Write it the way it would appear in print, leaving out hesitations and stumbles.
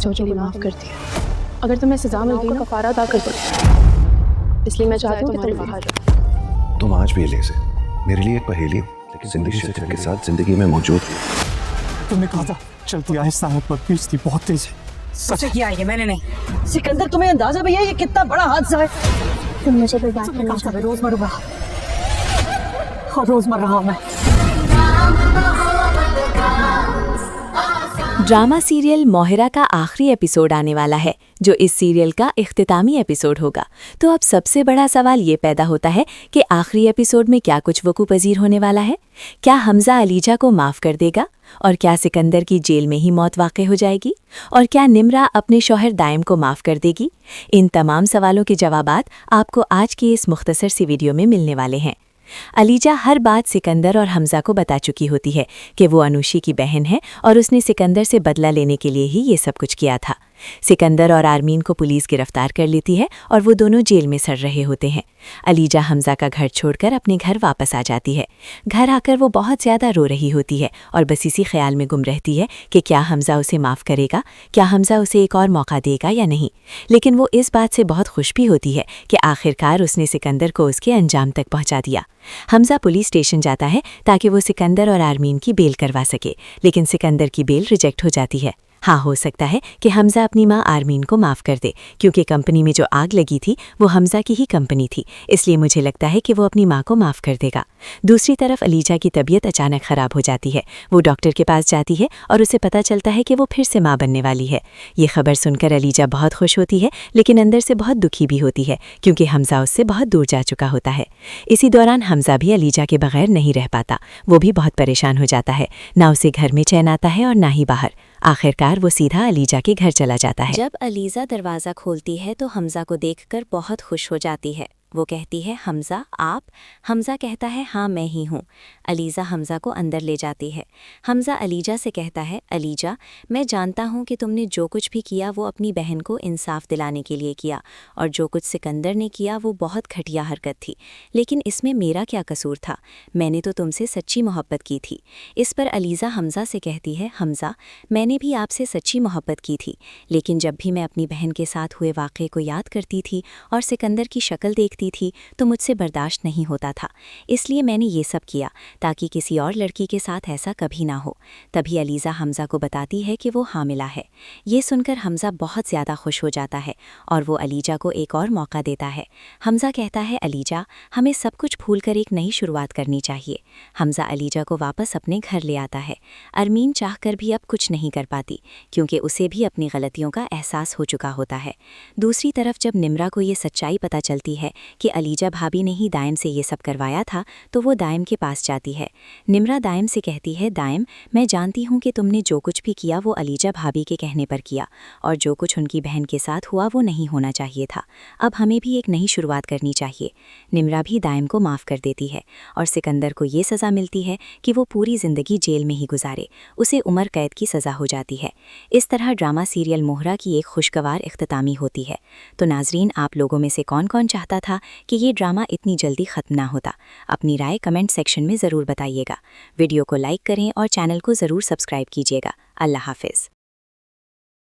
بچوں کے لیے معاف کر دیا. اگر تمہیں سزا مل گئی نا کفارہ ادا کر دو. اس لیے میں چاہتی ہوں کہ تم باہر جاؤ. تم آج بھی ایلیزا میرے لیے ایک پہیلی ہو، لیکن زندگی شجر کے ساتھ زندگی میں موجود ہو. تم نے کہا تھا چلتی آہستہ ہے پر تیز تھی، بہت تیز ہے. سچ کیا ہے یہ میں نے نہیں. سکندر تمہیں اندازہ بھی ہے یہ کتنا بڑا حادثہ ہے؟ تم مجھے برباد کرنا چاہتے ہو. روز مروں گا اور روز مر رہا ہوں میں. ڈرامہ سیریل ماہرہ کا آخری ایپیسوڈ آنے والا ہے جو اس سیریل کا اختتامی ایپیسوڈ ہوگا. تو اب سب سے بڑا سوال یہ پیدا ہوتا ہے کہ آخری ایپیسوڈ میں کیا کچھ وقوع پذیر ہونے والا ہے؟ کیا حمزہ علیجہ کو معاف کر دے گا؟ اور کیا سکندر کی جیل میں ہی موت واقع ہو جائے گی؟ اور کیا نمرہ اپنے شوہر دائم کو معاف کر دے گی؟ ان تمام سوالوں کے جوابات آپ کو آج کی اس مختصر سی ویڈیو میں ملنے والے ہیں. علیجہ ہر بات سکندر اور حمزہ کو بتا چکی ہوتی ہے کہ وہ انوشی کی بہن ہے اور اس نے سکندر سے بدلہ لینے کے لیے ہی یہ سب کچھ کیا تھا. سکندر اور آرمین کو پولیس گرفتار کر لیتی ہے اور وہ دونوں جیل میں سڑ رہے ہوتے ہیں. علیجہ حمزہ کا گھر چھوڑ کر اپنے گھر واپس آ جاتی ہے. گھر آ کر وہ بہت زیادہ رو رہی ہوتی ہے اور بس اسی خیال میں گم رہتی ہے کہ کیا حمزہ اسے معاف کرے گا، کیا حمزہ اسے ایک اور موقع دے گا یا نہیں. لیکن وہ اس بات سے بہت خوش بھی ہوتی ہے کہ آخرکار اس نے سکندر کو اس کے انجام تک پہنچا دیا. حمزہ پولیس اسٹیشن جاتا ہے تاکہ وہ سکندر اور آرمین کی بیل کروا سکے، لیکن سکندر کی بیل ریجیکٹ ہو جاتی ہے. ہاں، ہو سکتا ہے کہ حمزہ اپنی ماں آرمین کو معاف کر دے، کیونکہ کمپنی میں جو آگ لگی تھی وہ حمزہ کی ہی کمپنی تھی، اس لیے مجھے لگتا ہے کہ وہ اپنی ماں کو معاف کر دے گا. دوسری طرف علیجہ کی طبیعت اچانک خراب ہو جاتی ہے. وہ ڈاکٹر کے پاس جاتی ہے اور اسے پتہ چلتا ہے کہ وہ پھر سے ماں بننے والی ہے. یہ خبر سن کر علیجہ بہت خوش ہوتی ہے، لیکن اندر سے بہت دکھی بھی ہوتی ہے کیونکہ حمزہ اس سے بہت دور جا چکا ہوتا ہے. اسی دوران حمزہ بھی علیجہ کے بغیر نہیں رہ پاتا. وہ بھی بہت پریشان ہو جاتا ہے، نہ اسے گھر میں چین آتا ہے اور نہ ہی باہر. آخرکار وہ سیدھا علیجہ کے گھر چلا جاتا ہے. جب علیزہ دروازہ کھولتی ہے تو حمزہ کو دیکھ کر بہت خوش ہو جاتی ہے. وہ کہتی ہے حمزہ آپ؟ حمزہ کہتا ہے ہاں میں ہی ہوں. علیزہ حمزہ کو اندر لے جاتی ہے. حمزہ علیجہ سے کہتا ہے علیجہ میں جانتا ہوں کہ تم نے جو کچھ بھی کیا وہ اپنی بہن کو انصاف دلانے کے لیے کیا، اور جو کچھ سکندر نے کیا وہ بہت گھٹیا حرکت تھی، لیکن اس میں میرا کیا قصور تھا؟ میں نے تو تم سے سچی محبت کی تھی. اس پر علیزہ حمزہ سے کہتی ہے حمزہ میں نے بھی آپ سے سچی محبت کی تھی، لیکن جب بھی میں اپنی بہن کے ساتھ ہوئے واقعے کو یاد کرتی تھی اور سکندر کی شکل دیکھتی تھی تو مجھ سے برداشت نہیں ہوتا تھا، اس لیے میں نے یہ سب کیا تاکہ کسی اور لڑکی کے ساتھ ایسا کبھی نہ ہو. تبھی علیزہ حمزہ کو بتاتی ہے کہ وہ حاملہ ہے. یہ سن کر حمزہ بہت زیادہ خوش ہو جاتا ہے اور وہ علیجہ کو ایک اور موقع دیتا ہے. حمزہ کہتا ہے علیجہ ہمیں سب کچھ بھول کر ایک نئی شروعات کرنی چاہیے. حمزہ علیجہ کو واپس اپنے گھر لے آتا ہے. آرمین چاہ کر بھی اب کچھ نہیں کر پاتی کیونکہ اسے بھی اپنی غلطیوں کا احساس ہو چکا ہوتا ہے. دوسری طرف جب نمرہ کو یہ سچائی پتہ چلتی ہے کہ علیجہ بھابی نے ہی دائم سے یہ سب کروایا تھا تو وہ دائم کے پاس جاتی ہے. نمرہ دائم سے کہتی ہے دائم میں جانتی ہوں کہ تم نے جو کچھ بھی کیا وہ علیجہ بھابی کے کہنے پر کیا، اور جو کچھ ان کی بہن کے ساتھ ہوا وہ نہیں ہونا چاہیے تھا. اب ہمیں بھی ایک نئی شروعات کرنی چاہیے. نمرہ بھی دائم کو معاف کر دیتی ہے اور سکندر کو یہ سزا ملتی ہے کہ وہ پوری زندگی جیل میں ہی گزارے. اسے عمر قید کی سزا ہو جاتی ہے. اس طرح ڈرامہ سیریل ماہرہ کی ایک خوشگوار اختتامی ہوتی ہے. تو ناظرین آپ لوگوں میں سے کون کون چاہتا تھا کہ یہ ڈرامہ اتنی جلدی ختم نہ ہوتا؟ اپنی رائے کمنٹ سیکشن میں ضرور بتائیے گا. ویڈیو کو لائک کریں اور چینل کو ضرور سبسکرائب کیجیے گا. اللہ حافظ.